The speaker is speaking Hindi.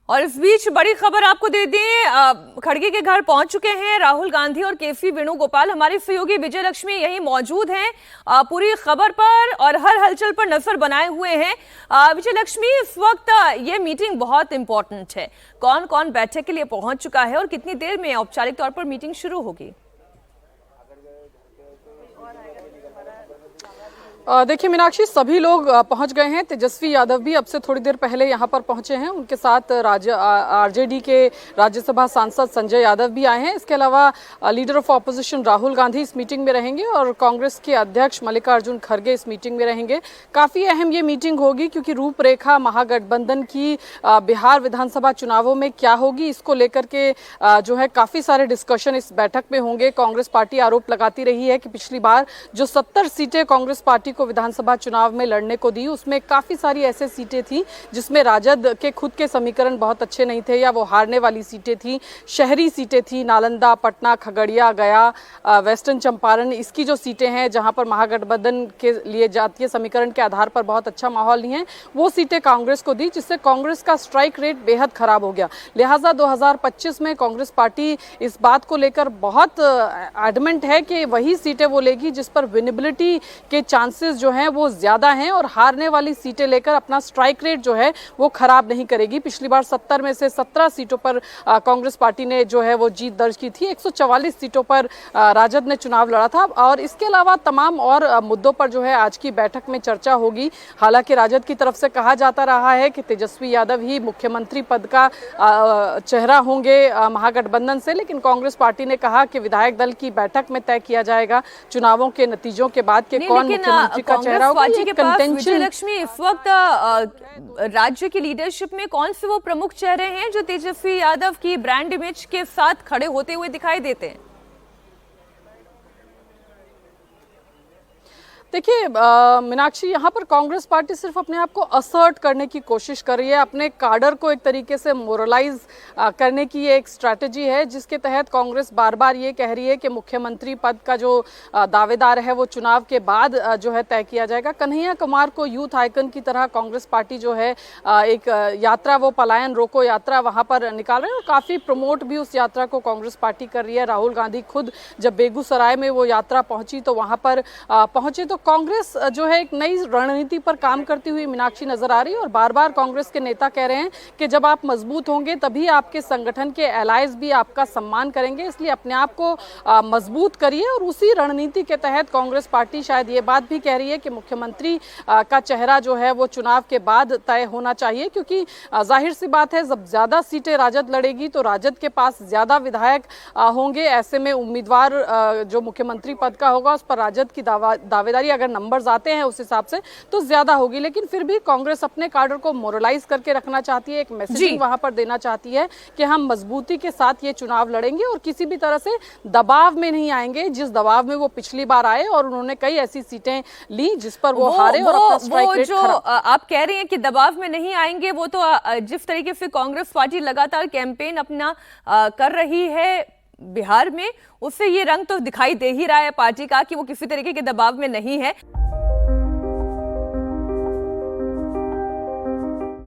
और इस बीच बड़ी खबर आपको दे दें, खड़गे के घर पहुंच चुके हैं राहुल गांधी और केसी वेणुगोपाल। हमारी सहयोगी विजय लक्ष्मी यही मौजूद हैं पूरी खबर पर और हर हलचल पर नजर बनाए हुए हैं। विजय लक्ष्मी, इस वक्त ये मीटिंग बहुत इंपॉर्टेंट है, कौन कौन बैठक के लिए पहुंच चुका है और कितनी देर में औपचारिक तौर पर मीटिंग शुरू होगी? देखिए मीनाक्षी, सभी लोग पहुंच गए हैं। तेजस्वी यादव भी अब से थोड़ी देर पहले यहां पर पहुंचे हैं। उनके साथ आरजेडी के राज्यसभा सांसद संजय यादव भी आए हैं। इसके अलावा leader of opposition Rahul Gandhi इस मीटिंग में रहेंगे और कांग्रेस के अध्यक्ष मल्लिकार्जुन खड़गे इस मीटिंग में रहेंगे। काफी अहम ये मीटिंग होगी क्योंकि रूपरेखा महागठबंधन की बिहार विधानसभा चुनावों में क्या होगी, इसको लेकर के जो है काफी सारे डिस्कशन इस बैठक में होंगे। कांग्रेस पार्टी आरोप लगाती रही है कि पिछली बार जो 70 सीटें कांग्रेस पार्टी को विधानसभा चुनाव में लड़ने को दी, उसमें काफी सारी ऐसे सीटें थी जिसमें राजद के खुद के समीकरण बहुत अच्छे नहीं थे या वो हारने वाली सीटें थी। शहरी सीटें थी, नालंदा, पटना, खगड़िया, गया, वेस्टर्न चंपारण, इसकी जो सीटें हैं जहां पर महागठबंधन के लिए जातीय समीकरण के आधार पर बहुत अच्छा माहौल नहीं है, वो सीटें कांग्रेस को दी, जिससे कांग्रेस का स्ट्राइक रेट बेहद खराब हो गया। लिहाजा 2025 में कांग्रेस पार्टी इस बात को लेकर बहुत एडमेंट है कि वही सीटें वो लेगी जिस पर विनेबिलिटी के चांसेस जो हैं वो ज्यादा हैं और हारने वाली सीटें लेकर अपना स्ट्राइक रेट जो है वो खराब नहीं करेगी। पिछली बार 70 में से 17 सीटों पर कांग्रेस पार्टी ने जो है वो जीत दर्ज की थी। 144 सीटों पर राजद ने चुनाव लड़ा था और इसके अलावा तमाम और मुद्दों पर जो है आज की बैठक में चर्चा होगी। हालांकि राजद की तरफ से कहा जाता रहा है कि तेजस्वी यादव ही मुख्यमंत्री पद का चेहरा होंगे महागठबंधन से, लेकिन कांग्रेस पार्टी ने कहा कि विधायक दल की बैठक में तय किया जाएगा चुनावों के नतीजों के बाद के कौन मुख्यमंत्री का चेहरा होगा। ये विजय लक्ष्मी, इस वक्त राज्य की लीडरशिप में कौन से वो प्रमुख चेहरे हैं जो तेजस्वी यादव की ब्रांड इमेज के साथ खड़े होते हुए दिखाई देते हैं? देखिए मीनाक्षी, यहाँ पर कांग्रेस पार्टी सिर्फ अपने आप को असर्ट करने की कोशिश कर रही है, अपने काडर को एक तरीके से मोरलाइज करने की ये एक स्ट्रैटेजी है जिसके तहत कांग्रेस बार बार ये कह रही है कि मुख्यमंत्री पद का जो दावेदार है वो चुनाव के बाद जो है तय किया जाएगा। कन्हैया कुमार को यूथ आइकन की तरह कांग्रेस पार्टी जो है एक यात्रा, वो पलायन रोको यात्रा वहाँ पर निकाल रहे हैं और काफ़ी प्रमोट भी उस यात्रा को कांग्रेस पार्टी कर रही है। राहुल गांधी खुद जब बेगूसराय में वो यात्रा पहुंची तो वहाँ पर पहुंचे तो कांग्रेस जो है एक नई रणनीति पर काम करती हुई मीनाक्षी नजर आ रही है और बार बार कांग्रेस के नेता कह रहे हैं कि जब आप मजबूत होंगे तभी आपके संगठन के एलाइज भी आपका सम्मान करेंगे, इसलिए अपने आप को मजबूत करिए। और उसी रणनीति के तहत कांग्रेस पार्टी शायद ये बात भी कह रही है कि मुख्यमंत्री का चेहरा जो है वो चुनाव के बाद तय होना चाहिए, क्योंकि जाहिर सी बात है जब ज्यादा सीटें राजद लड़ेगी तो राजद के पास ज्यादा विधायक होंगे। ऐसे में उम्मीदवार जो मुख्यमंत्री पद का होगा उस पर राजद की दावेदारी अगर नंबर्स आते हैं उस हिसाब से तो ज्यादा होगी। लेकिन फिर भी कांग्रेस अपने कार्डर को मोरलाइज करके रखना चाहती है, एक मैसेजिंग वहां पर देना चाहती है कि हम मजबूती के साथ ये चुनाव लड़ेंगे और किसी भी तरह से दबाव में नहीं आएंगे जिस दबाव में वो पिछली बार आए और उन्होंने कई ऐसी सीटें ली जिस पर वो हारे और अपना स्ट्राइक रेट खराब। आप कह रहे हैं कि दबाव में नहीं आएंगे, वो तो जिस तरीके से कांग्रेस पार्टी लगातार कैंपेन अपना कर रही है बिहार में, उससे ये रंग तो दिखाई दे ही रहा है पार्टी का कि वो किसी तरीके के दबाव में नहीं है।